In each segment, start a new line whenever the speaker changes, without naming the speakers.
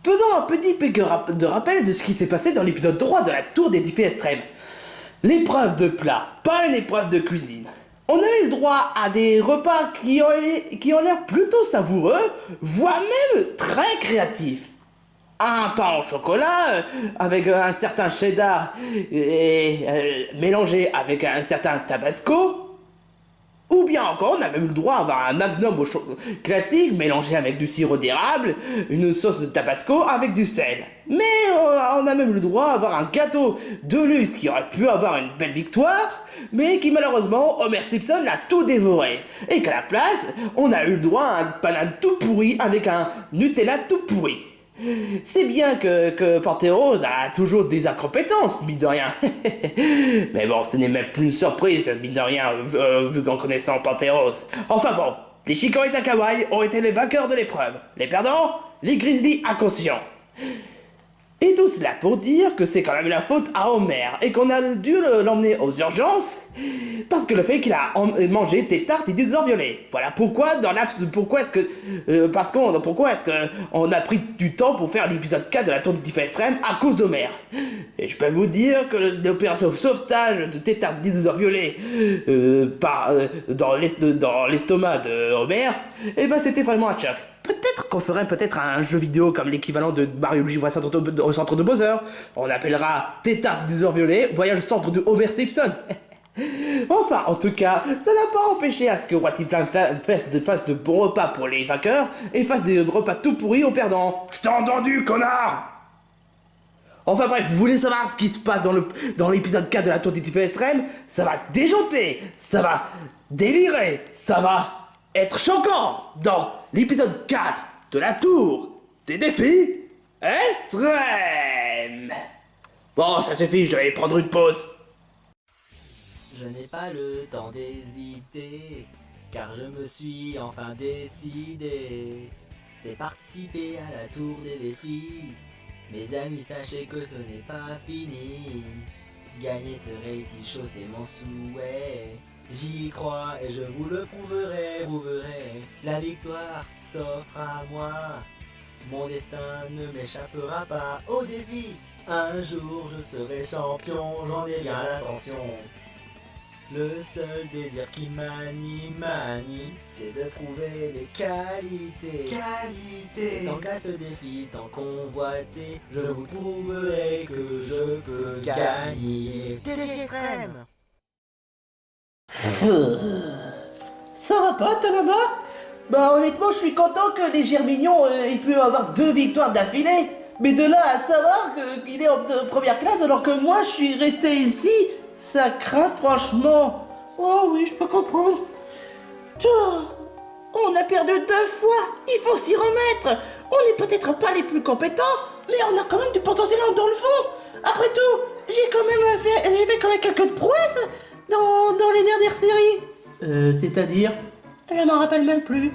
Faisons un petit de rappel de ce qui s'est passé dans l'épisode 3 de la Tour des défis extrêmes. L'épreuve de plat, pas une épreuve de cuisine. On a eu le droit à des repas qui ont l'air plutôt savoureux, voire même très créatifs. Un pain au chocolat avec un certain cheddar et mélangé avec un certain tabasco. Ou bien encore, on a même le droit à avoir un magnum classique mélangé avec du sirop d'érable, une sauce de tabasco avec du sel. Mais on a même le droit à avoir un gâteau de luxe qui aurait pu avoir une belle victoire, mais qui malheureusement, Homer Simpson l'a tout dévoré. Et qu'à la place, on a eu le droit à un banane tout pourri avec un Nutella tout pourri. C'est bien que Panteros a toujours des incompétences, mine de rien. Mais bon, ce n'est même plus une surprise, mine de rien, vu qu'en connaissant Panteros. Enfin bon, les Chikorita et Kawaii ont été les vainqueurs de l'épreuve. Les perdants, les Grizzlies inconscients. Et tout cela pour dire que c'est quand même la faute à Homer et qu'on a dû l'emmener aux urgences parce que le fait qu'il a mangé des tartes et des ors violets. Voilà pourquoi pourquoi est-ce que on a pris du temps pour faire l'épisode 4 de la Tour des défis extrêmes à cause d'Homer. Et je peux vous dire que l'opération sauvetage de tes tartes et des ors violets dans l'estomac de Homer, eh ben c'était vraiment un choc. Peut-être qu'on ferait un jeu vidéo comme l'équivalent de Mario Luigi voit au centre de Bowser. On appellera Tétard des ors violets, voyage au centre de Homer Simpson. Enfin, en tout cas, ça n'a pas empêché à ce que Watiflan fasse de bons repas pour les vainqueurs et fasse des repas tout pourris aux perdants. Je t'ai entendu, connard! Enfin bref, vous voulez savoir ce qui se passe dans l'épisode 4 de la Tour des défis extrêmes? Ça va déjanter, ça va délirer, ça va être choquant dans l'épisode 4 de la Tour des défis extrêmes. Bon, ça suffit, je vais prendre une pause.
Je n'ai pas le temps d'hésiter, car je me suis enfin décidé. C'est participer à la Tour des défis. Mes amis, sachez que ce n'est pas fini. Gagner ce reality show, c'est mon souhait. J'y crois et je vous le prouverai. La victoire s'offre à moi. Mon destin ne m'échappera pas au défi. Un jour je serai champion, j'en ai bien l'intention. Le seul désir qui m'anime, c'est de prouver mes qualités. Tant qu'à ce défi, tant convoité, je vous prouverai que je peux gagner. Défi extrême.
Ça va pas, ta maman? Bah honnêtement, je suis content que les Germignons aient pu avoir 2 victoires d'affilée. Mais de là à savoir qu'il est en première classe alors que moi je suis resté ici, ça craint franchement. Oh oui, je peux comprendre. On a perdu 2 fois, il faut s'y remettre. On n'est peut-être pas les plus compétents, mais on a quand même du potentiel dans le fond. Après tout, j'ai fait quand même quelques prouesses dans les dernières séries. C'est-à-dire? Je m'en rappelle même plus.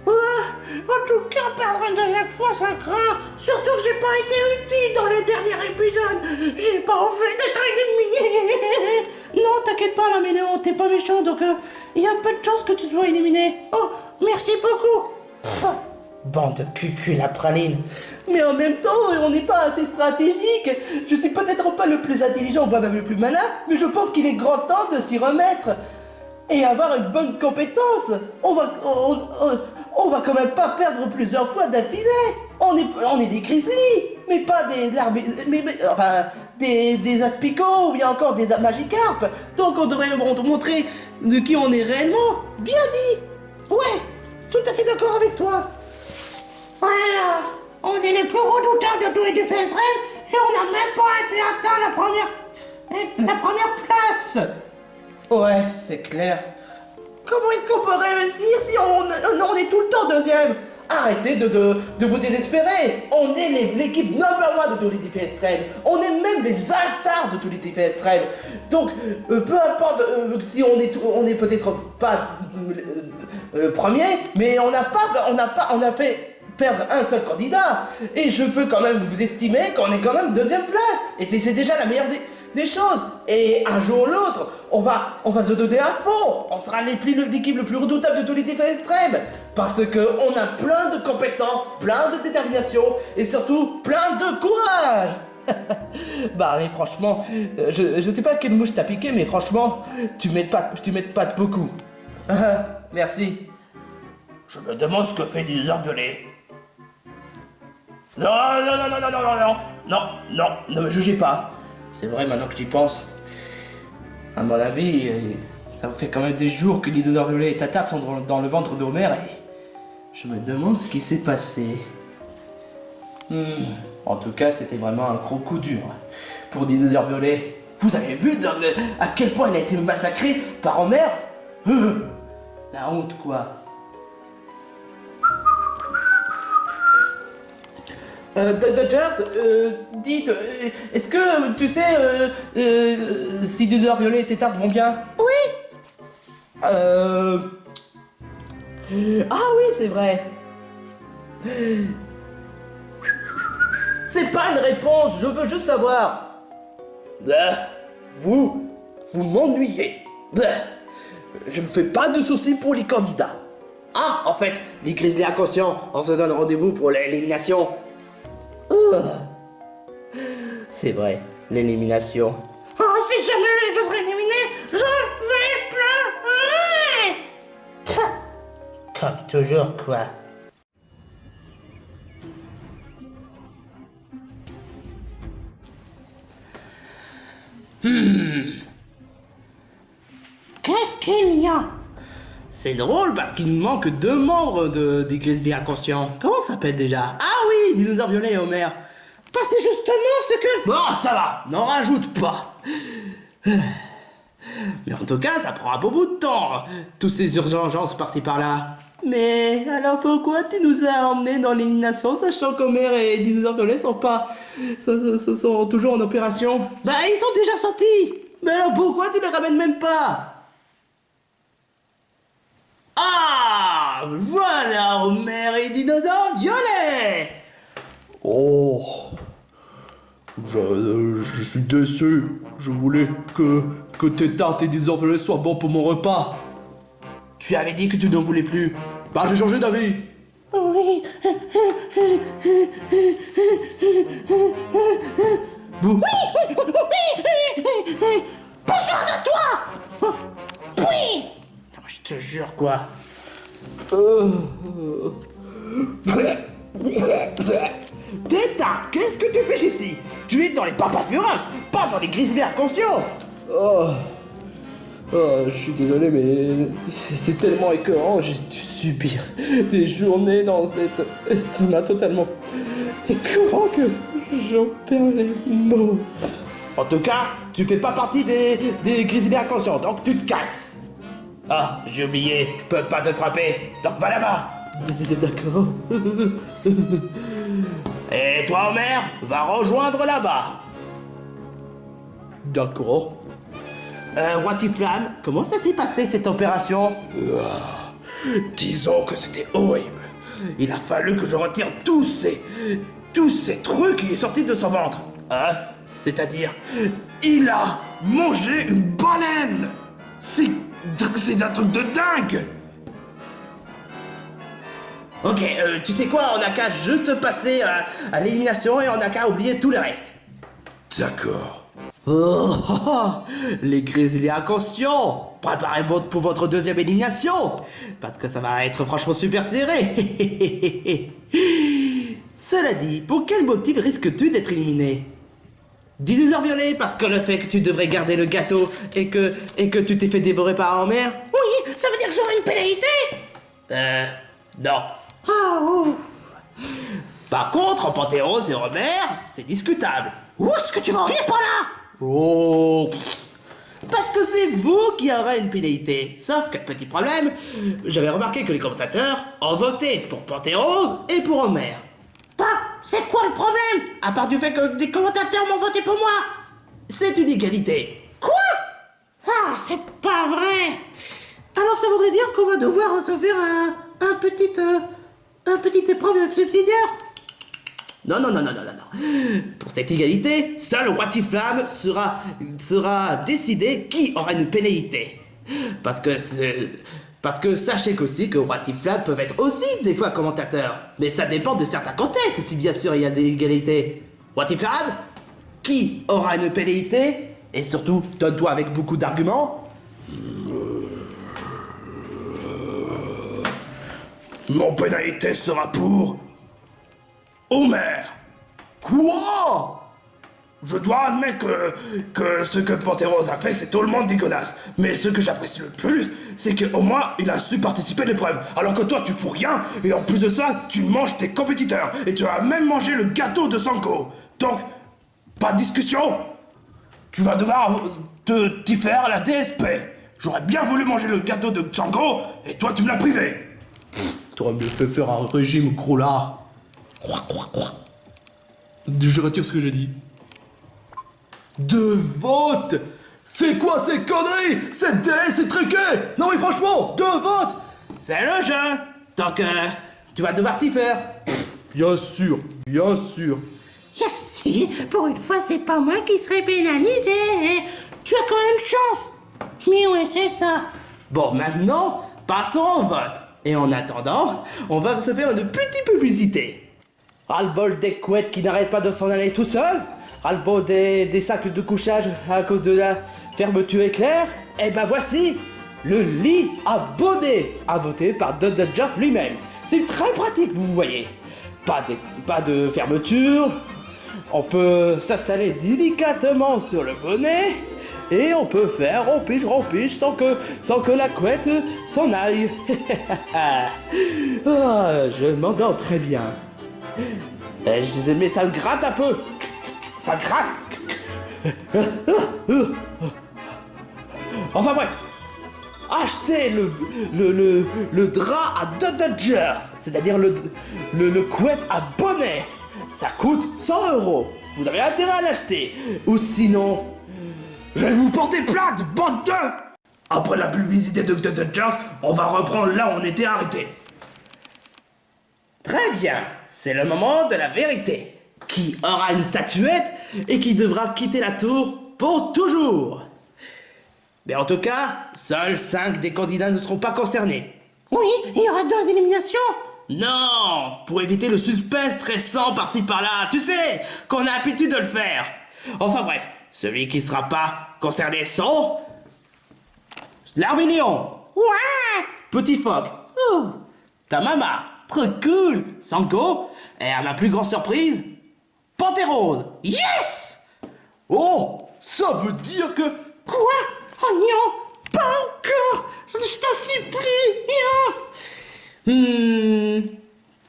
En tout cas, perdre une deuxième fois, ça craint. Surtout que j'ai pas été utile dans les derniers épisodes. J'ai pas envie d'être éliminé. Non, t'inquiète pas, là, mais non, t'es pas méchant, donc il y a peu de chances que tu sois éliminé. Oh, merci beaucoup. Bande de cucul la praline. Mais en même temps, on n'est pas assez stratégique. Je suis peut-être pas le plus intelligent, voire même le plus malin, mais je pense qu'il est grand temps de s'y remettre. Et avoir une bonne compétence. On va quand même pas perdre plusieurs fois d'affilée. On est des Grizzlies, mais pas des Aspicots ou bien encore des Magikarp. Donc on devrait montrer de qui on est réellement. Bien dit. Ouais, tout à fait d'accord avec toi. Voilà, on est les plus redoutables de tous les défis extrêmes et on n'a même pas été atteint la première place. Ouais, c'est clair. Comment est-ce qu'on peut réussir si on est tout le temps deuxième? Arrêtez de vous désespérer. On est l'équipe number one de tous les défis extrêmes. On est même les all-stars de tous les défis extrêmes. Donc, peu importe si on est peut-être pas premier, mais on a fait perdre un seul candidat. Et je peux quand même vous estimer qu'on est quand même deuxième place. Et c'est déjà la meilleure des... des choses. Et un jour ou l'autre, on va se donner à fond. On sera l'équipe le plus redoutable de tous les défis extrêmes. Parce que on a plein de compétences, plein de détermination et surtout plein de courage. Bah mais franchement, je sais pas quelle mouche t'as piqué, mais franchement, tu m'aides pas de beaucoup. Merci. Je me demande ce que fait Dinosaure Violet. Non, ne me jugez pas. C'est vrai maintenant que j'y pense. À mon avis, ça fait quand même des jours que Dinosaure Violet et Tatart sont dans le ventre de Homer et je me demande ce qui s'est passé. En tout cas, c'était vraiment un gros coup dur pour Dinosaure Violet. Vous avez vu à quel point il a été massacré par Homer? La honte, quoi. Dodgers, dites, est-ce que tu sais si Dinosaure Violet et Tétard vont bien? Oui. Ah oui, c'est vrai. C'est pas une réponse, je veux juste savoir. Vous m'ennuyez. Je me fais pas de soucis pour les candidats. Ah, en fait, les Grizzlies inconscients, on se donne rendez-vous pour l'élimination. C'est vrai, l'élimination. Oh, si jamais je serai éliminé, je vais pleurer. Comme toujours, quoi. Qu'est-ce qu'il y a? C'est drôle parce qu'il nous manque 2 membres des Grizzlies inconscients. Comment ça s'appelle déjà? Ah oui, Dinosaure Violet et Homer. Bah c'est justement ce que... Bon, ça va, n'en rajoute pas. Mais en tout cas, ça prend un beau bout de temps, tous ces urgences par-ci par-là. Mais alors pourquoi tu nous as emmenés dans l'élimination, sachant qu'Homer et Dinosaure Violet sont toujours en opération? Bah ils sont déjà sortis. Mais alors pourquoi tu les ramènes même pas? Ah, voilà Homer et Dinosaure Violet.
Oh, je suis déçu. Je voulais que tes tartes et Dinosaure Violet soient bons pour mon repas.
Tu avais dit que tu n'en voulais plus.
Bah j'ai changé d'avis.
Oui. Bouh. Pousse-toi de toi. Oui. Je te jure, quoi. Tétard, qu'est-ce que tu fais ici? Tu es dans les Papafurax, pas dans les Grizzlies inconscients.
Je suis désolé, mais c'est tellement écœurant. J'ai dû subir des journées dans cet estomac totalement écœurant que j'en perds les mots.
En tout cas, tu fais pas partie des Grizzlies inconscients, donc tu te casses. Ah, j'ai oublié, je peux pas te frapper, donc va là-bas.
D'accord.
Et toi, Homer, va rejoindre là-bas.
D'accord.
Roi Tiflam, comment ça s'est passé cette opération?
Disons que c'était horrible.
Il a fallu que je retire tous ces trucs qui est sortis de son ventre. Hein? C'est-à-dire, il a mangé une baleine. C'est un truc de dingue. Ok, tu sais quoi, on a qu'à juste passer à l'élimination et on a qu'à oublier tout le reste.
D'accord.
Les Grizzlies inconscients, préparez-vous pour votre deuxième élimination, parce que ça va être franchement super serré. Cela dit, pour quel motif risques-tu d'être éliminé? Dinosaure Violet, parce que le fait que tu devrais garder le gâteau et que tu t'es fait dévorer par Homer? Oui, ça veut dire que j'aurai une pénalité? Non. Ah, ouf. Par contre, en Panthéros et Homer, c'est discutable. Où est-ce que tu vas en venir par là?
Oh.
Parce que c'est vous qui aurez une pénalité. Sauf que, petit problème, j'avais remarqué que les commentateurs ont voté pour Panthéros et pour Homer. Bah, c'est quoi le problème? À part du fait que des commentateurs m'ont voté pour moi. C'est une égalité. Quoi? Ah, c'est pas vrai. Alors ça voudrait dire qu'on va devoir se faire un petit épreuve subsidiaire? Non, non, non, non, non, non, non. Pour cette égalité, seul Roitiflamme sera décidé qui aura une pénalité. Parce que sachez qu'aussi que Roitiflamme peuvent être aussi des fois commentateurs. Mais ça dépend de certains contextes, si bien sûr il y a des égalités. Roitiflamme, qui aura une pénalité? Et surtout, donne-toi avec beaucoup d'arguments. Mon pénalité sera pour... Homer. Quoi? Je dois admettre que ce que Panthéros a fait, c'est tout le monde dégueulasse. Mais ce que j'apprécie le plus, c'est qu'au moins, il a su participer à l'épreuve. Alors que toi, tu fous rien, et en plus de ça, tu manges tes compétiteurs. Et tu as même mangé le gâteau de Sanko. Donc, pas de discussion. Tu vas devoir t'y faire à la DSP. J'aurais bien voulu manger le gâteau de Sanko, et toi, tu me l'as privé. T'aurais mieux fait faire un régime, gros lard. Je retire ce que j'ai dit. De vote? C'est quoi ces conneries? C'est truqué! Non mais franchement, de vote! C'est le jeu! Donc tu vas devoir t'y faire. Bien sûr, bien sûr.
Yes, pour une fois, c'est pas moi qui serai pénalisé. Tu as quand même chance. Mais ouais, c'est ça.
Bon, maintenant, passons au vote. Et en attendant, on va se faire une petite publicité. Ras-le-bol des couettes qui n'arrêtent pas de s'en aller tout seul? Ras-le-bol des sacs de couchage à cause de la fermeture éclair? Eh ben voici le lit abonné, inventé par Dr. Just lui-même. C'est très pratique, vous voyez. Pas de fermeture. On peut s'installer délicatement sur le bonnet. Et on peut faire rompige sans que la couette s'en aille. Ah, je m'endors très bien. Mais ça me gratte un peu. Ça gratte. Enfin bref. Achetez le drap à Dodgers, c'est-à-dire le couette à bonnet. Ça coûte 100 €. Vous avez intérêt à l'acheter. Ou sinon, je vais vous porter plainte, bande de... Après la publicité de Dodgers, on va reprendre là où on était arrêté. Très bien, c'est le moment de la vérité. Qui aura une statuette et qui devra quitter la tour pour toujours. Mais en tout cas, seuls 5 des candidats ne seront pas concernés.
Oui, il y aura 2 éliminations.
Non, pour éviter le suspense stressant par-ci par-là, tu sais, qu'on a l'habitude de le faire. Enfin bref, celui qui sera pas concerné sont... L'Arménion.
Ouais.
Petit Phoque. Oh. Ta maman. Trop cool. Sanko. Et à ma plus grande surprise, Panthéros. Yes. Oh, ça veut dire que...
Quoi? Oh non, pas encore. Je t'en supplie, non.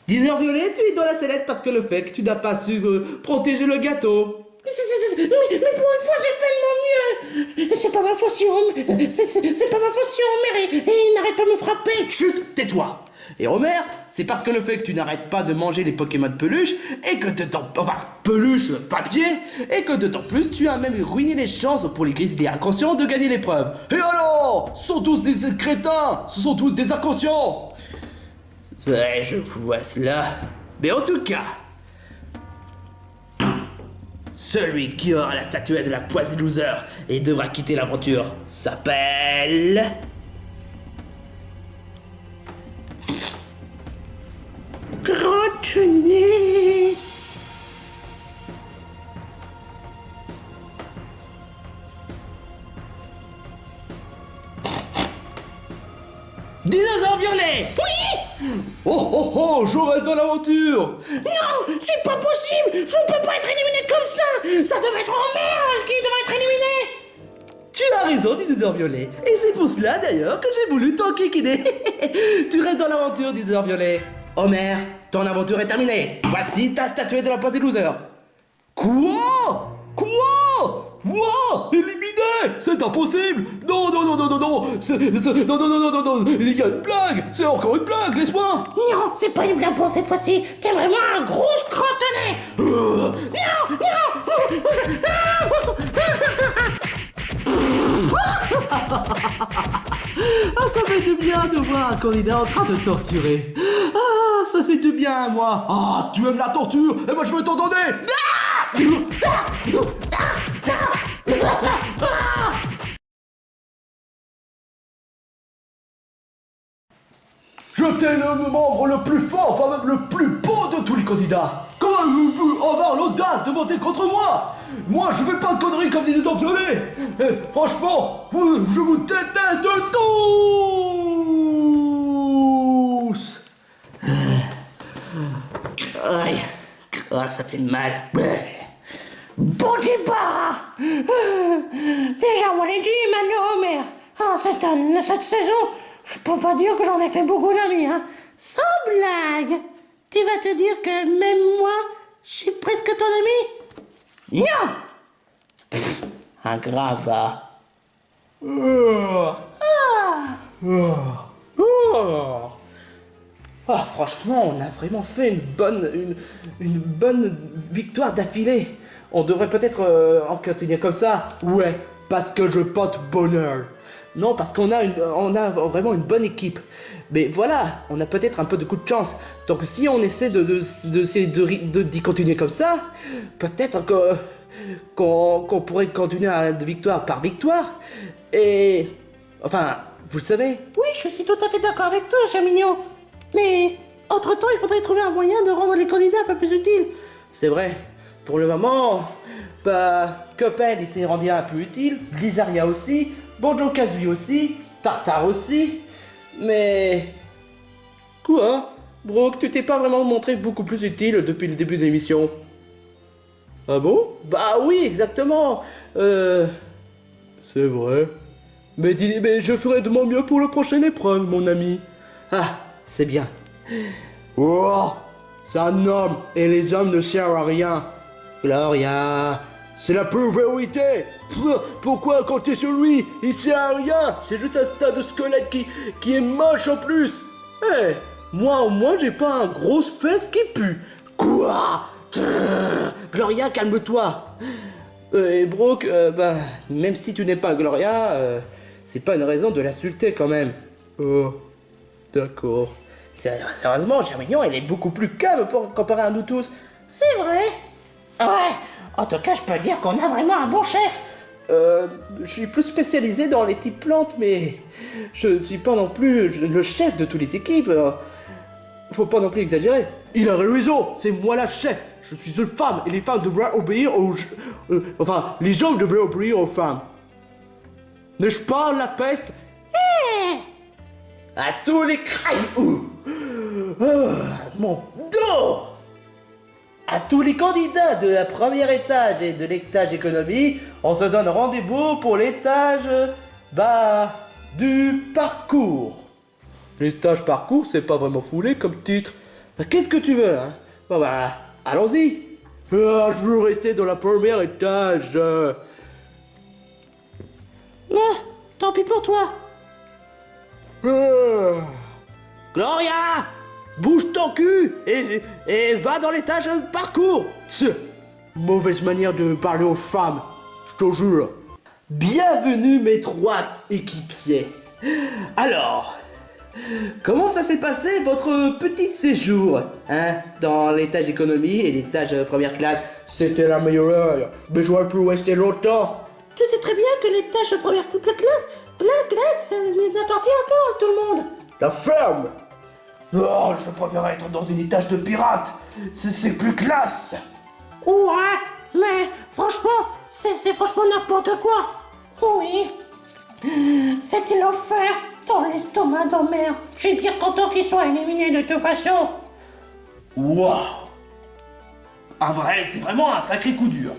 10 heures violet, tu es dans la sellette parce que le fait que tu n'as pas su protéger le gâteau.
Mais pour une fois, j'ai fait de mon mieux. C'est pas ma faute si Homer... C'est pas ma faute si Homer et il n'arrête pas de me frapper.
Chut, tais-toi. Et Homer, c'est parce que le fait que tu n'arrêtes pas de manger les Pokémon peluches et que de temps... Enfin, peluche papier, et que de temps plus, tu as même ruiné les chances pour les grizzlies inconscients de gagner l'épreuve. Et alors? Ce sont tous des crétins. Ce sont tous des inconscients. Ouais, je vous vois cela. Mais en tout cas... Celui qui aura la statuette de la poisse des losers et devra quitter l'aventure s'appelle...
Grand nez.
Dinosaure violet.
Oui.
Oh oh oh, je reste dans l'aventure.
Non, c'est pas possible. Je ne peux pas être éliminé comme ça. Ça devait être Homer qui devrait être éliminé.
Tu as raison, Dinosaure violet. Et c'est pour cela d'ailleurs que j'ai voulu t'enquiquiner. Tu restes dans l'aventure, Dinosaure violet. Homer, ton aventure est terminée. Voici ta statuette de la poisse des losers.
Quoi? Quoi? Moi? Éliminé? C'est impossible! Non, non, non, non, non, non! Non, non, non, non, non, non! Il y a une blague! C'est encore une blague, laisse-moi!
Non, c'est pas une blague pour cette fois-ci. T'es vraiment un gros crotonnet. Non,
Ah, ça fait du bien de voir un candidat en train de torturer. Ah, ça fait du bien
bien, moi. Ah, tu aimes la torture? Eh ben, je vais t'en donner. Je t'ai le membre le plus fort, enfin même le plus beau de tous les candidats. Comment avez-vous pu avoir l'audace de voter contre moi? Moi, je fais pas de conneries comme des violets. Franchement, je vous déteste tous.
Aïe, ah, ça fait mal.
Bon débat. Déjà, on l'a dit, Mano, mais cette saison, je peux pas dire que j'en ai fait beaucoup d'amis, hein. Sans blague. Tu vas te dire que même moi, je suis presque ton ami? Non.
Ingrat, va. Ah, franchement, on a vraiment fait une bonne victoire d'affilée. On devrait peut-être en continuer comme ça.
Ouais, parce que je porte bonheur.
Non, parce qu'on a vraiment une bonne équipe. Mais voilà, on a peut-être un peu de coup de chance. Donc si on essaie d'y continuer comme ça, peut-être qu'on pourrait continuer de victoire par victoire. Et... Enfin, vous le savez.
Oui, je suis tout à fait d'accord avec toi, cher mignon. Mais, entre-temps, il faudrait trouver un moyen de rendre les candidats un peu plus utiles.
C'est vrai. Pour le moment, bah, Cuphead il s'est rendu un peu utile, Blizzardia aussi, Banjo-Kazooie aussi, Tartare aussi, mais... Quoi? Brooke, tu t'es pas vraiment montré beaucoup plus utile depuis le début de l'émission. Ah bon? Bah oui, exactement.
C'est vrai. Mais je ferai de mon mieux pour la prochaine épreuve, mon ami.
Ah, c'est bien.
Oh, c'est un homme, et les hommes ne servent à rien.
Gloria...
C'est la pure vérité. Pourquoi compter sur lui? Il sert à rien. C'est juste un tas de squelette qui est moche en plus.
Eh, moi au moins j'ai pas un gros fesse qui pue. Quoi? Gloria, calme-toi. Et Brooke, bah, même si tu n'es pas Gloria, c'est pas une raison de l'insulter quand même.
Oh, d'accord.
Sérieusement, Germignon, elle est beaucoup plus calme comparé à nous tous.
C'est vrai. Ouais, en tout cas, je peux dire qu'on a vraiment un bon chef.
Je suis plus spécialisé dans les types plantes, mais je ne suis pas non plus le chef de toutes les équipes. Faut pas non plus exagérer.
Il a raison, c'est moi la chef. Je suis une femme et les femmes devraient obéir aux... enfin, les hommes devraient obéir aux femmes. N'est-ce pas la peste?
À tous les crailloux. Mon dos. À tous les candidats de la première étage et de l'étage économie, on se donne rendez-vous pour l'étage du parcours.
L'étage parcours, c'est pas vraiment foulé comme titre.
Qu'est-ce que tu veux, hein? Bon bah, allons-y.
Ah, je veux rester dans la première étage.
Tant pis pour toi.
Gloria, bouge ton cul et va dans l'étage parcours.
Mauvaise manière de parler aux femmes, je te jure.
Bienvenue mes trois équipiers. Alors, comment ça s'est passé votre petit séjour, hein, dans l'étage économie et l'étage première classe?
C'était la meilleure heure, mais j'aurais pu rester longtemps.
Tu sais très bien que l'étage première classe n'appartient pas à tout le monde.
La ferme.
Oh, je préfère être dans une étage de pirate. C'est plus classe.
Ouais, mais franchement, c'est franchement n'importe quoi. Oui. C'était l'enfer dans l'estomac d'Homer. Je suis bien content qu'ils soient éliminés de toute façon.
Waouh. C'est vraiment un sacré coup dur.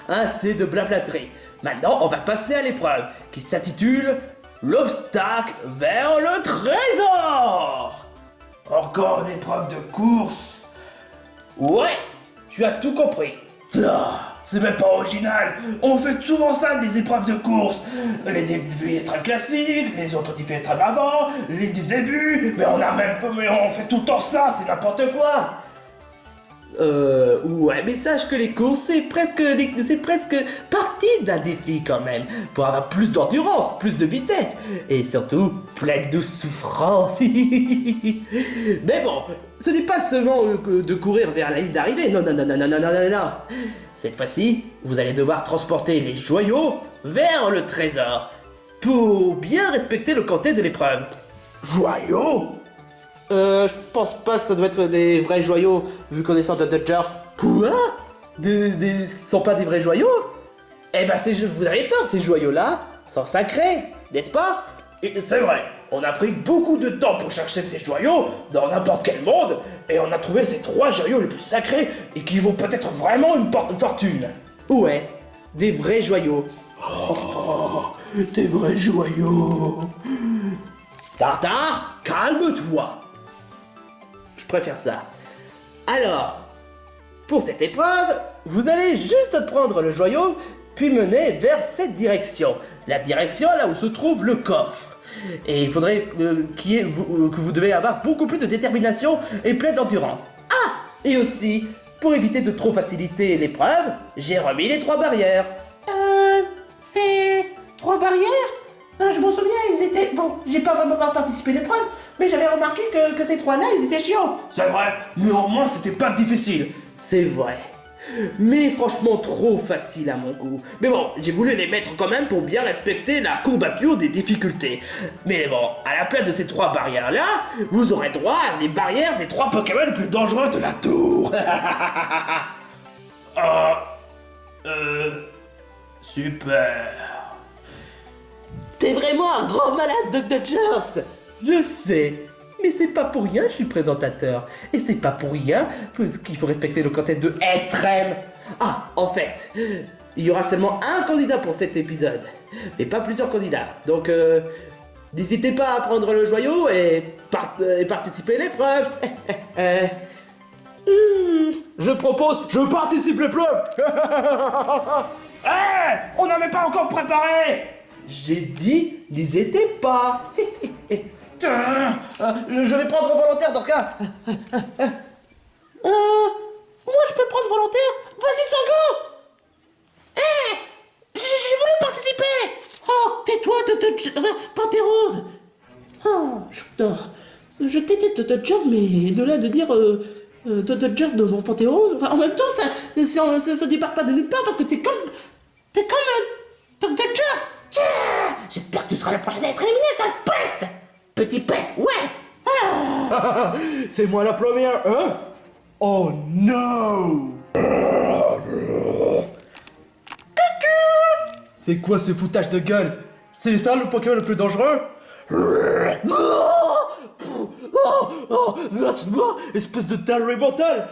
Assez de blablaterie. Maintenant, on va passer à l'épreuve qui s'intitule l'obstacle vers le trésor. Encore une épreuve de course. Ouais, tu as tout compris. C'est même pas original. On fait souvent ça des épreuves de course. Les défis extrêmes classiques, les autres défis extrêmes avant, les du début. Mais on fait tout le temps ça, c'est n'importe quoi. Ouais, mais sache que les courses, c'est presque partie partie d'un défi quand même, pour avoir plus d'endurance, plus de vitesse, et surtout plein de douce souffrance. Mais bon, ce n'est pas seulement de courir vers la ligne d'arrivée, non, non, non, non, non, non, non, non, non. Cette fois-ci, vous allez devoir transporter les joyaux vers le trésor, pour bien respecter le quantet de l'épreuve.
Joyaux?
Je pense pas que ça doit être les vrais joyaux, vu connaissant de Dodgers. Quoi? Ce sont pas des vrais joyaux? Eh ben, vous avez tort, ces joyaux-là sont sacrés, n'est-ce pas?
Et c'est vrai, on a pris beaucoup de temps pour chercher ces joyaux dans n'importe quel monde, et on a trouvé ces 3 joyaux les plus sacrés et qui vaut peut-être vraiment une fortune.
Ouais, des vrais joyaux.
Des vrais joyaux. Tartare, calme-toi.
Je préfère ça. Alors, pour cette épreuve, vous allez juste prendre le joyau, puis mener vers cette direction. La direction là où se trouve le coffre. Et il faudrait que vous devez avoir beaucoup plus de détermination et plein d'endurance. Ah! Et aussi, pour éviter de trop faciliter l'épreuve, j'ai remis les 3 barrières.
C'est 3 barrières? Je m'en souviens, ils étaient... Bon, j'ai pas vraiment participé à l'épreuve, mais j'avais remarqué que ces 3-là, ils étaient chiants.
C'est vrai, mais au moins c'était pas difficile.
C'est vrai. Mais franchement trop facile à mon goût. Mais bon, j'ai voulu les mettre quand même pour bien respecter la courbature des difficultés. Mais bon, à la place de ces 3 barrières-là, vous aurez droit à des barrières des 3 Pokémon les plus dangereux de la tour.
Super.
T'es vraiment un grand malade, Dr. Jones. Je sais. Mais c'est pas pour rien que je suis présentateur. Et c'est pas pour rien qu'il faut respecter le contest de Extrême. Ah, en fait, il y aura seulement un candidat pour cet épisode. Mais pas plusieurs candidats. Donc, n'hésitez pas à prendre le joyau et participer à l'épreuve.
Je propose, je participe l'épreuve. Hé, on n'avait pas encore préparé.
J'ai dit, n'hésitez pas. Je vais prendre volontaire dans ce cas.
Moi, je peux prendre volontaire? Vas-y, Sango! J'ai voulu participer! Oh, tais-toi, Pantérose! Oh, je déteste Dodgers, mais de là de dire Dodgers de mon Pantérose, enfin, en même temps, ça départ pas de nulle part parce que t'es comme Dodgers! Tiens! J'espère que tu seras le prochain à être éliminé, sale peste! Petit peste, ouais!
C'est moi la première, hein? Oh no! C'est quoi ce foutage de gueule? C'est ça le Pokémon le plus dangereux? Lâche-moi, espèce de taré mental!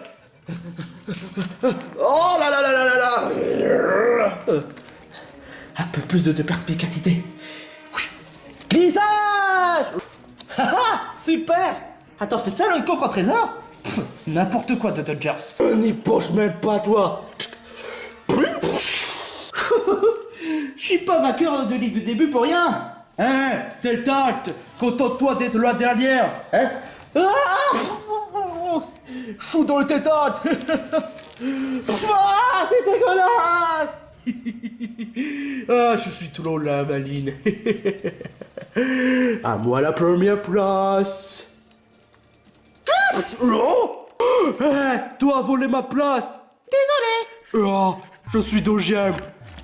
Oh là là là là là là!
Un peu plus de perspicacité. Glissage! Haha, super! Attends, c'est ça le coffre au trésor? N'importe quoi de Dodgers.
N'y penche même pas, toi!
Je suis pas vainqueur de Ligue du début pour rien!
Hein? T'es tarte! Contente-toi d'être la dernière! Hein? Chou dans le tétate!
Ah, c'est dégueulasse!
Ah, je suis trop là, Maline. À moi la première place. Oh, toi as volé ma place.
Désolé!
Oh, je suis deuxième.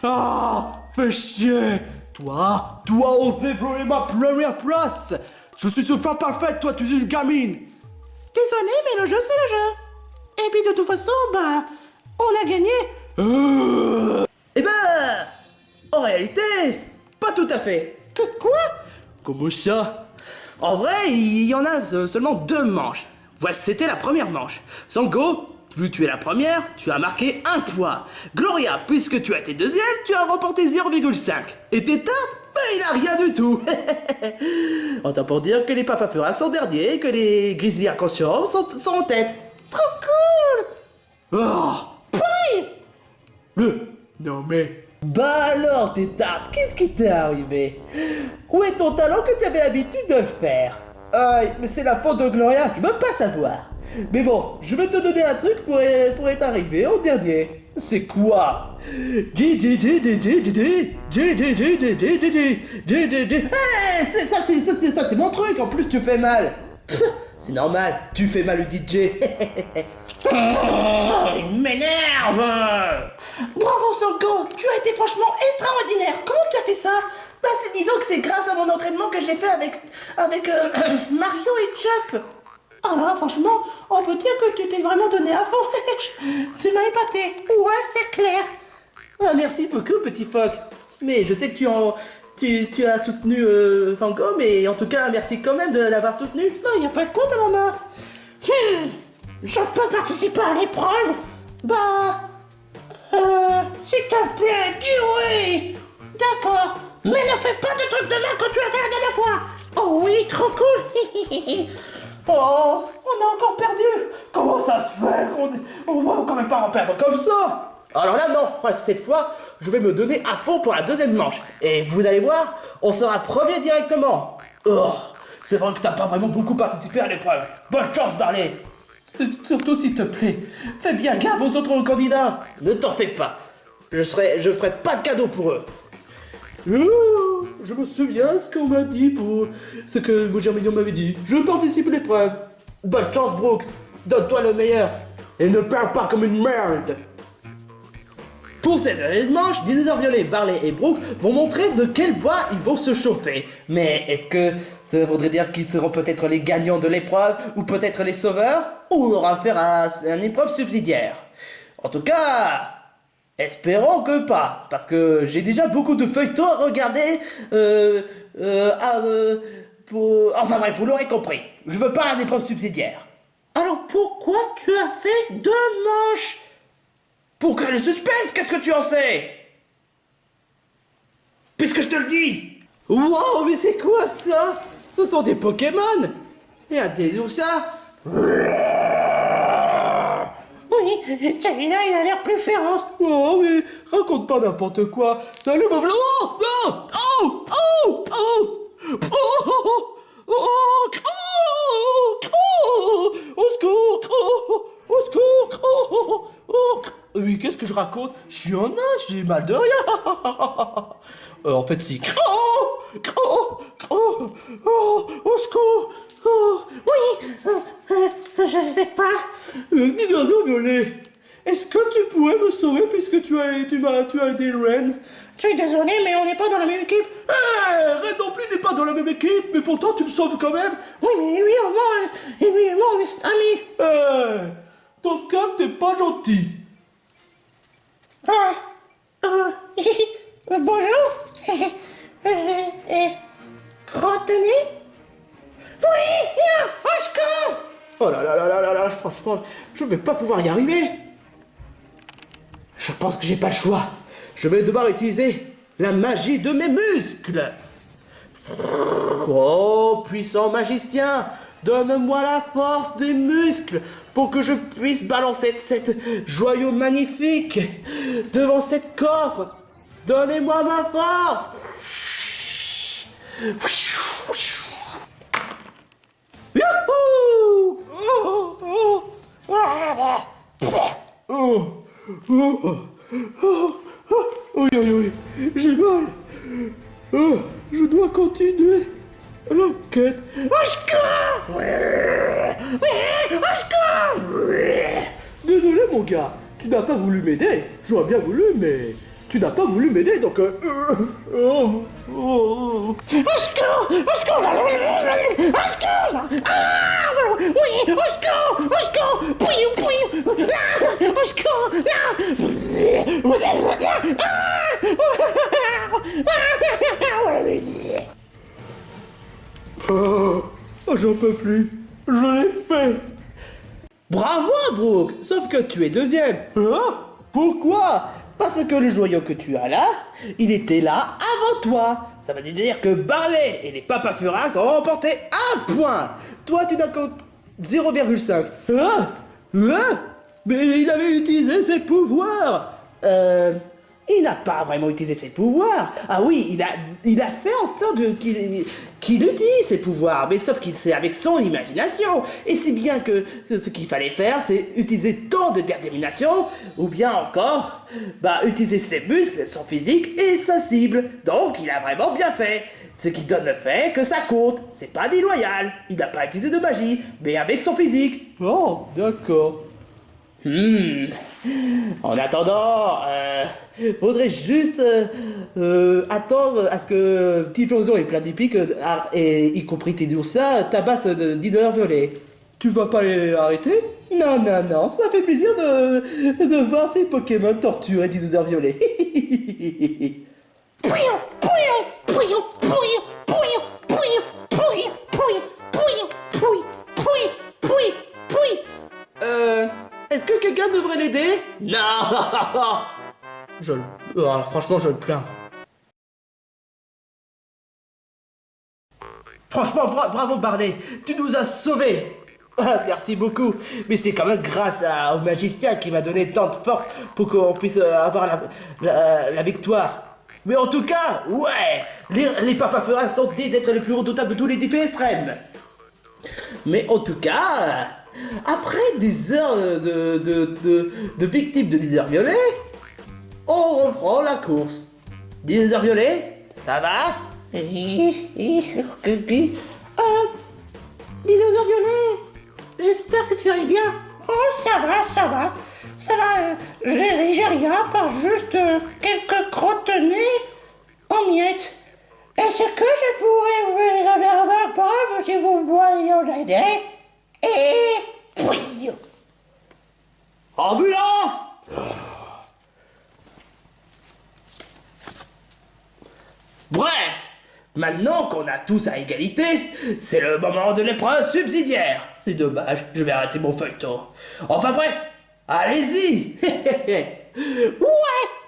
Ah, fais chier. Toi osé voler ma première place. Je suis une femme parfaite, toi tu es une gamine.
Désolé, mais le jeu, c'est le jeu. Et puis, de toute façon, bah, on a gagné.
Eh ben, en réalité, pas tout à fait.
Quoi?
Comment ça?
En vrai, il y en a seulement 2 manches. Voici, c'était la première manche. Sango, vu que tu es la première, tu as marqué 1 point. Gloria, puisque tu as été deuxième, tu as remporté 0,5. Et tes tartes, ben il a rien du tout. Autant pour dire que les Papa Furax sont derniers et que les Grizzly Inconscients sont en tête. Trop cool!
Oh, non mais...
Bah alors, tes tartes, qu'est-ce qui t'est arrivé? Où est ton talent que tu avais l'habitude de faire? Mais c'est la faute de Gloria, je veux pas savoir. Mais bon, je vais te donner un truc pour être arrivé en dernier. C'est quoi? Ça c'est mon truc, en plus tu fais mal. C'est normal, tu fais mal au DJ. Il m'énerve.
Bravo Sanko, tu as été franchement extraordinaire. Comment tu as fait ça? Bah disons que c'est grâce à mon entraînement que je l'ai fait avec Mario et Chup. Ah là, franchement, on peut dire que tu t'es vraiment donné à fond. Tu m'as épaté. Ouais, c'est clair.
Ah, merci beaucoup, petit phoque. Mais je sais que tu as soutenu Sanko, mais en tout cas, merci quand même de l'avoir soutenu.
Il n'y a pas de compte à maman. Je peux participer à l'épreuve? Bah... s'il te plaît, dis oui. D'accord. Mais ne fais pas de trucs de merde quand tu l'as fait la dernière fois. Oh oui, trop cool.
Oh, on a encore perdu. Comment ça se fait qu'on va quand même pas en perdre comme ça? Alors là, non, cette fois, je vais me donner à fond pour la deuxième manche. Et vous allez voir, on sera premier directement. Oh, c'est vrai que t'as pas vraiment beaucoup participé à l'épreuve. Bonne chance, Barley. Surtout s'il te plaît, fais bien gaffe aux autres candidats. Ne t'en fais pas. Je ferai pas de cadeau pour eux. Oh, je me souviens ce qu'on m'a dit pour ce que Germignon m'avait dit. Je participe à l'épreuve. Bonne chance, Brooke. Donne-toi le meilleur. Et ne parle pas comme une merde. Pour cette deuxième manche, Dinosaure Violet, Barley et Brooke vont montrer de quel bois ils vont se chauffer. Mais est-ce que ça voudrait dire qu'ils seront peut-être les gagnants de l'épreuve ou peut-être les sauveurs? Ou on aura affaire à une épreuve subsidiaire? En tout cas, espérons que pas. Parce que j'ai déjà beaucoup de feuilletons à regarder. Enfin bref, vous l'aurez compris. Je veux pas une épreuve subsidiaire.
Alors pourquoi tu as fait 2 manches?
Pour créer le suspense, qu'est-ce que tu en sais? Puisque je te le dis. Wow, mais c'est quoi ça? Ce sont des Pokémon. Et un ça.
Oui, celui-là il a l'air plus féroce.
Oh, mais raconte pas n'importe quoi. Salut, mon frère. Oh, non. Oh, oh, oh. Au secours. Au secours. Oui, qu'est-ce que je raconte? Je suis en âge, j'ai mal de rien. En fait, si. Au secours.
Oui, je sais pas.
Dinosaure Violet, est-ce que tu pourrais me sauver puisque tu as aidé Ren?
Je suis désolé, mais on n'est pas dans la même équipe.
Ren non plus n'est pas dans la même équipe, mais pourtant tu le sauves quand même.
Oui, mais lui et moi, on est amis.
Dans ce cas, t'es pas gentil.
Bonjour. Crotteni? Oui, Fosco.
Oh là, franchement, je vais pas pouvoir y arriver. Je pense que j'ai pas le choix. Je vais devoir utiliser la magie de mes muscles. Oh, puissant magicien, donne-moi la force des muscles pour que je puisse balancer cette joyau magnifique devant cette coffre. Donnez-moi ma force. Youhou! Oui, j'ai mal. Je dois continuer l'enquête. Désolé mon gars, tu n'as pas voulu m'aider. J'aurais bien voulu, mais tu n'as pas voulu m'aider, donc j'en peux plus. Je l'ai fait. Bravo, Brooke. Sauf que tu es deuxième. Hein? Pourquoi? Parce que le joyau que tu as là, il était là avant toi. Ça veut dire que Barley et les Papas Furas ont remporté 1 point. Toi, tu n'as que 0,5. Mais il avait utilisé ses pouvoirs. il n'a pas vraiment utilisé ses pouvoirs. Ah oui, il a fait en sorte qu'il utilise ses pouvoirs, mais sauf qu'il fait avec son imagination. Et c'est bien que ce qu'il fallait faire, c'est utiliser tant de détermination, ou bien encore, utiliser ses muscles, son physique et sa cible. Donc il a vraiment bien fait. Ce qui donne le fait que ça compte, c'est pas déloyal. Il n'a pas utilisé de magie, mais avec son physique.
Oh, d'accord.
En attendant, faudrait juste attendre à ce que Petit Jojo et plein d'épiques, et y compris tes oursins, tabassent Dinosaure Violet.
Tu vas pas les arrêter?
Non, ça fait plaisir de voir ces Pokémon torturer Dinosaure Violet.
Pouillon, pouillon, pouillon, pouillon, pouillon, pouillon, pouillon, pouillon, pouillon, pouillon, pouillon, pouillon, pouillon.
Est-ce que quelqu'un devrait l'aider? Non.
Franchement, je le plains.
Franchement, bravo Barney, tu nous as sauvés. Ah, merci beaucoup. Mais c'est quand même grâce au magicien qui m'a donné tant de force pour qu'on puisse avoir la victoire. Mais en tout cas, ouais, les papas Fera sont dignes d'être les plus redoutables de tous les défis extrêmes. Mais en tout cas, après des heures de victimes de Dinosaure Violet, on reprend la course. Dinosaure Violet, ça va?
Dinosaure Violet, j'espère que tu ailles bien. Oh, ça va. J'ai rien, à part juste quelques crotte-nez en miettes. Est-ce que je pourrais vous donner ma preuve si vous voyez en aider? Et puis...
Ambulance! Bref, maintenant qu'on a tous à égalité, c'est le moment de l'épreuve subsidiaire. C'est dommage, je vais arrêter mon feuilleton. Enfin bref, allez-y.
Ouais,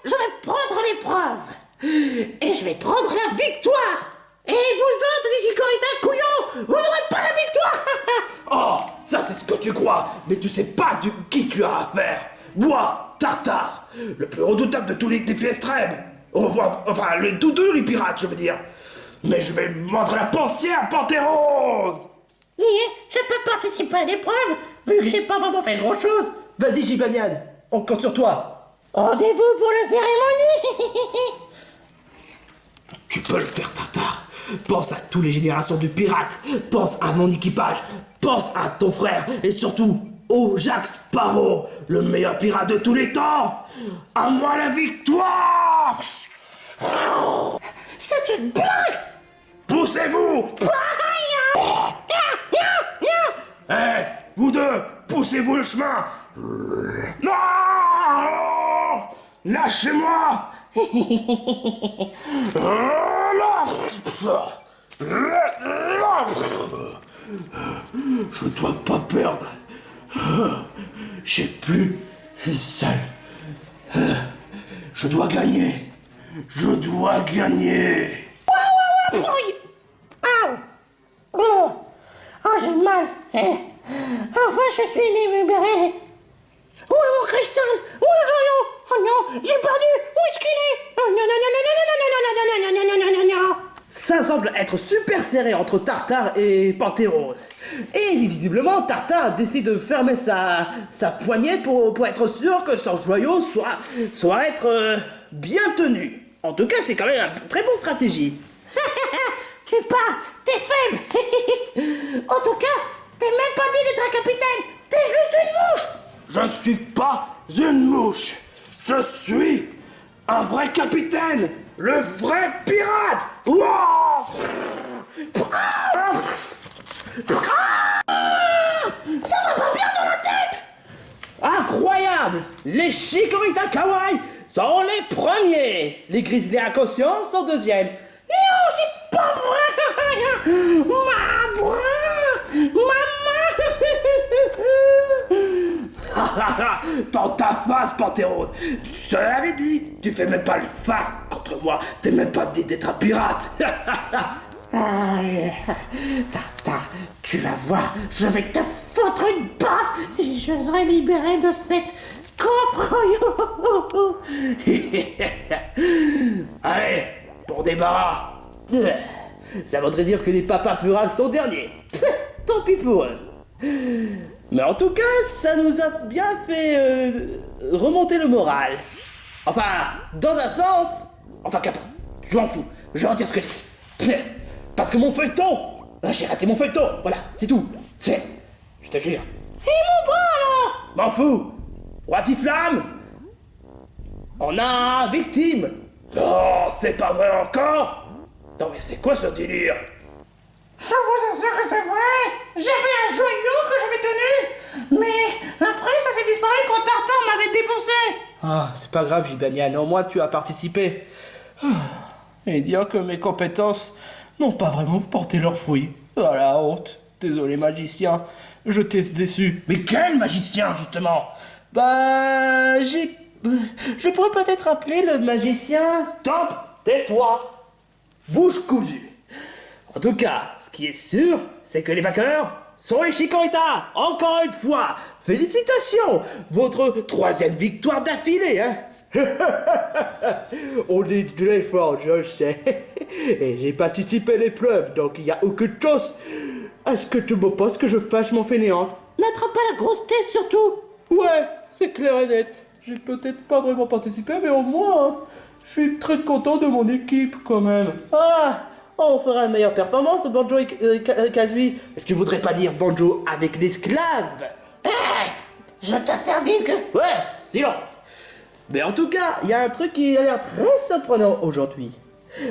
je vais prendre l'épreuve. Et je vais prendre la victoire. Et vous autres, les Gicorita couillons, vous n'aurez pas la victoire.
Oh, ça c'est ce que tu crois, mais tu sais pas qui tu as affaire. Moi, Tartare, le plus redoutable de tous les défis extrêmes. Enfin, tous les pirates, je veux dire. Mais je vais montrer la pensière Pantérose.
Je peux participer à l'épreuve, vu que j'ai pas vraiment fait grand-chose.
Vas-y, Gibanian, on compte sur toi.
Rendez-vous pour la cérémonie.
Tu peux le faire, Tartare. Pense à toutes les générations de pirates. Pense à mon équipage. Pense à ton frère. Et surtout, au Jack Sparrow, le meilleur pirate de tous les temps. À moi la victoire.
C'est une blague.
Poussez-vous. Eh, vous deux, poussez-vous le chemin. Non. Lâchez-moi. Je dois pas perdre. J'ai plus une seule. Je dois gagner. Je dois gagner.
Oh, j'ai mal. Enfin, je suis libéré. Où est mon cristal? Où est le joyau? Oh non, j'ai perdu. Où est-ce qu'il est? Oh non, non, non, non, non, non, non, non, non, non, non, non, non, non.
Ça semble être super serré entre Tartare et Pantérose. Et visiblement, Tartare décide de fermer sa poignée pour être sûr que son joyau soit être bien tenu. En tout cas, c'est quand même une très bonne stratégie.
Tu parles, t'es faible. En tout cas, t'es même pas dit d'être un capitaine. T'es juste une mouche.
Je ne suis pas une mouche. Je suis un vrai capitaine. Le vrai pirate. Wow.
Ça va pas bien dans la tête.
Incroyable. Les Chikorita Kawaii sont les premiers. Les Grizzly inconscients sont deuxièmes.
Non, c'est pas vrai. Ma
maman. Dans ta face, Pantérose. Je te l'avais dit. Tu fais même pas le face contre moi. T'es même pas dit d'être un pirate.
Tartare, tu vas voir, je vais te foutre une baffe si je serais libéré de cette coffre.
Allez, pour débarras. Ça voudrait dire que les papas Furax sont derniers. Tant pis pour eux. Mais en tout cas, ça nous a bien fait remonter le moral. Enfin, dans un sens. Enfin, qu'importe, je m'en fous. Je retire ce que je dis. Parce que mon feuilleton, j'ai raté mon feuilleton. Voilà, c'est tout. Je te jure.
Et mon bras alors?
M'en fous. Roi Tiflamme, on a une victime. Oh, c'est pas vrai encore. Non mais c'est quoi ce délire?
Je vous assure que c'est vrai. J'avais un joyau que j'avais tenu, mais après ça s'est disparu quand Tartare m'avait défoncé.
Ah, c'est pas grave, Gibanian, au moins tu as participé. Et dire que mes compétences n'ont pas vraiment porté leurs fruits. Ah la honte. Désolé magicien, je t'ai déçu. Mais quel magicien justement? Bah, je pourrais peut-être appeler le magicien... Stop, tais-toi. Bouche cousue. En tout cas, ce qui est sûr, c'est que les vainqueurs sont les Chikorita. Encore une fois, félicitations. Votre 3e victoire d'affilée, hein. On est très fort, je le sais. Et j'ai participé à l'épreuve, donc il n'y a aucune chance à ce que tu me penses que je fasse mon fainéante.
N'attrape pas la grosse tête surtout.
Ouais, c'est clair et net. J'ai peut-être pas vraiment participé, mais au moins, hein, je suis très content de mon équipe quand même. Ah, on fera une meilleure performance, Banjo et Kazooie. Tu voudrais pas dire Banjo avec l'esclave?
Je t'interdis que...
Ouais, silence. Mais en tout cas, il y a un truc qui a l'air très surprenant aujourd'hui.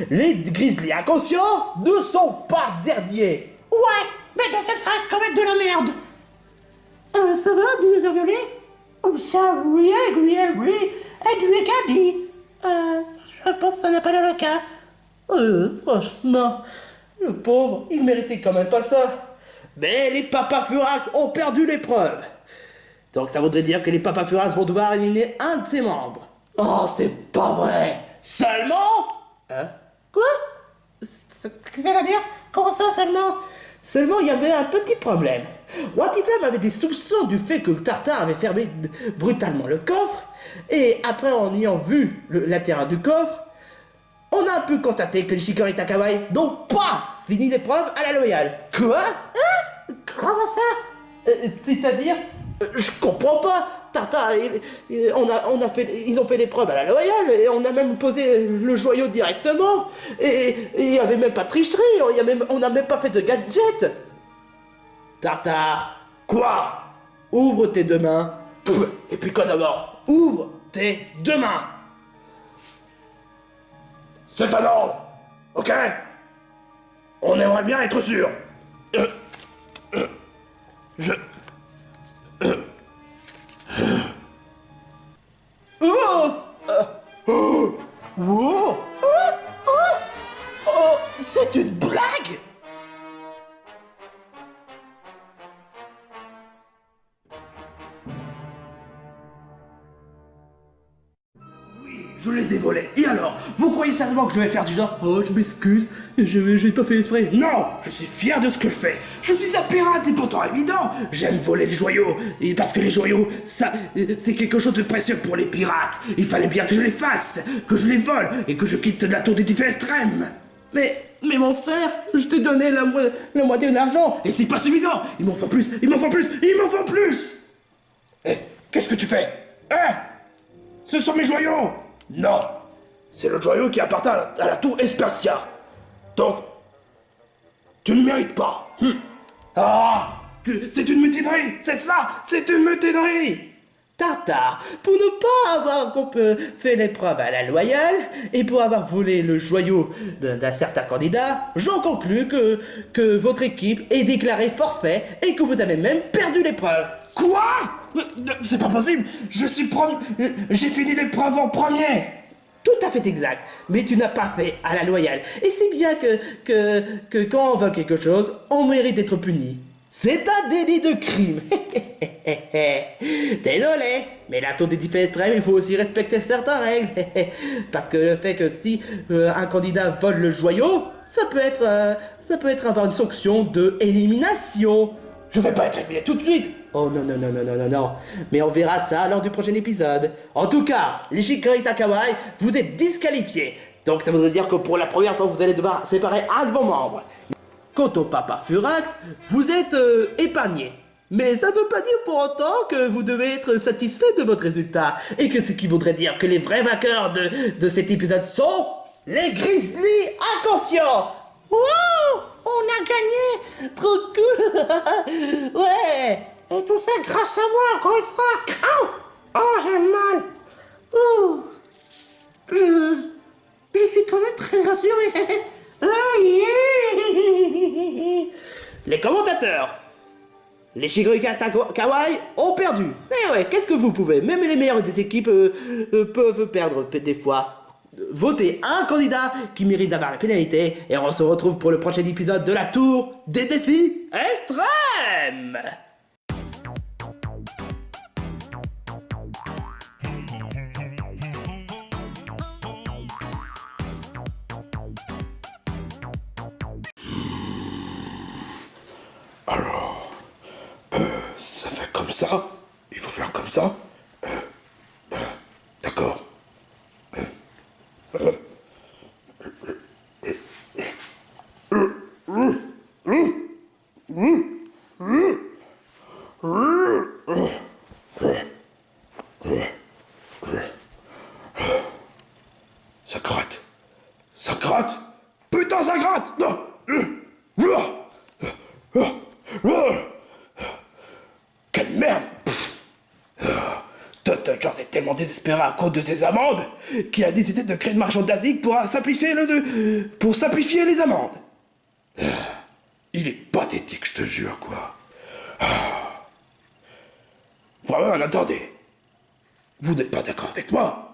Les grizzlies inconscients ne sont pas derniers.
Ouais, mais dans cette ça reste quand même de la merde. Ça va, dinosaure violet? Oh, ça, oui, oui, oui, et du Ecadi. Je pense que ça n'a pas l'air le cas.
Franchement, le pauvre, il méritait quand même pas ça. Mais les papas Furax ont perdu l'épreuve. Donc ça voudrait dire que les papas Furax vont devoir éliminer un de ses membres. Oh, c'est pas vrai. Seulement? Hein?
Quoi? C'est-à-dire? Comment ça seulement?
Seulement, il y avait un petit problème. Roi Tiflamme avait des soupçons du fait que Tartare avait fermé brutalement le coffre. Et après, en ayant vu l'intérieur du coffre, on a pu constater que les Chikorita Kawaii n'ont pas fini l'épreuve à la loyale. Quoi?
Hein? Comment ça?
C'est-à-dire, je comprends pas. Tartare, ils ont fait l'épreuve à la loyale et on a même posé le joyau directement. Et il n'y avait même pas de tricherie, on n'a même pas fait de gadget. Tartare, quoi? Ouvre tes deux mains. Et puis quoi d'abord? Ouvre tes deux mains. C'est un ordre, ok? On aimerait bien être sûr. C'est une blague? Oui, je les ai volés. Et alors? Vous croyez sérieusement que je vais faire du genre oh, je m'excuse, j'ai pas fait exprès. Non, je suis fier de ce que je fais. Je suis un pirate et pourtant évident. J'aime voler les joyaux. Et parce que les joyaux, ça, c'est quelque chose de précieux pour les pirates. Il fallait bien que je les fasse, que je les vole et que je quitte la tour des diffs extrêmes. Mais mon frère, je t'ai donné la moitié de l'argent. Et c'est pas suffisant. Il m'en faut plus, il m'en faut plus, il m'en faut plus. Eh, qu'est-ce que tu fais? Hein? Ce sont mes joyaux. Non. C'est le joyau qui appartient à la tour Espersia. Donc, tu ne mérites pas. Ah, c'est une mutinerie, c'est ça, c'est une mutinerie. Tartare, pour ne pas avoir fait l'épreuve à la loyale et pour avoir volé le joyau d'un certain candidat, j'en conclus que votre équipe est déclarée forfait et que vous avez même perdu l'épreuve. Quoi? C'est pas possible, j'ai fini l'épreuve en premier. Tout à fait exact, mais tu n'as pas fait à la loyale. Et c'est bien que quand on veut quelque chose, on mérite d'être puni. C'est un délit de crime. Désolé, mais la tour des DP extrêmes, il faut aussi respecter certaines règles. Parce que le fait que si un candidat vole le joyau, ça peut être avoir une sanction de élimination. Je vais pas être éliminé tout de suite. Oh non, non, non, non, non, non, non. Mais on verra ça lors du prochain épisode. En tout cas, les Shikarita Kawaii, vous êtes disqualifiés. Donc ça voudrait dire que pour la première fois, vous allez devoir séparer un de vos membres. Quant au Papa Furax, vous êtes épargné. Mais ça veut pas dire pour autant que vous devez être satisfait de votre résultat. Et que ce qui voudrait dire que les vrais vainqueurs de cet épisode sont les Grizzlies inconscients.
Wow! On a gagné!
Trop cool. Ouais.
Et tout ça grâce à moi, encore une fois! Ouh! Oh, j'ai mal! Ouh! Je suis quand même très rassuré!
Les commentateurs, les Shikarita Kawaii ont perdu. Mais ouais, qu'est-ce que vous pouvez? Même les meilleurs des équipes peuvent perdre des fois. Votez un candidat qui mérite d'avoir la pénalité et on se retrouve pour le prochain épisode de la tour des défis extrêmes.
Alors, ça fait comme ça. Il faut faire comme ça. D'accord. Ça gratte. Ça gratte. Putain, ça gratte. Quelle merde. Toto George est tellement désespéré à cause de ses amendes qu'il a décidé de créer une marchande d'Asie pour simplifier les amendes. Il est pathétique, je te jure, quoi. Vraiment, attendez. Vous n'êtes pas d'accord avec moi?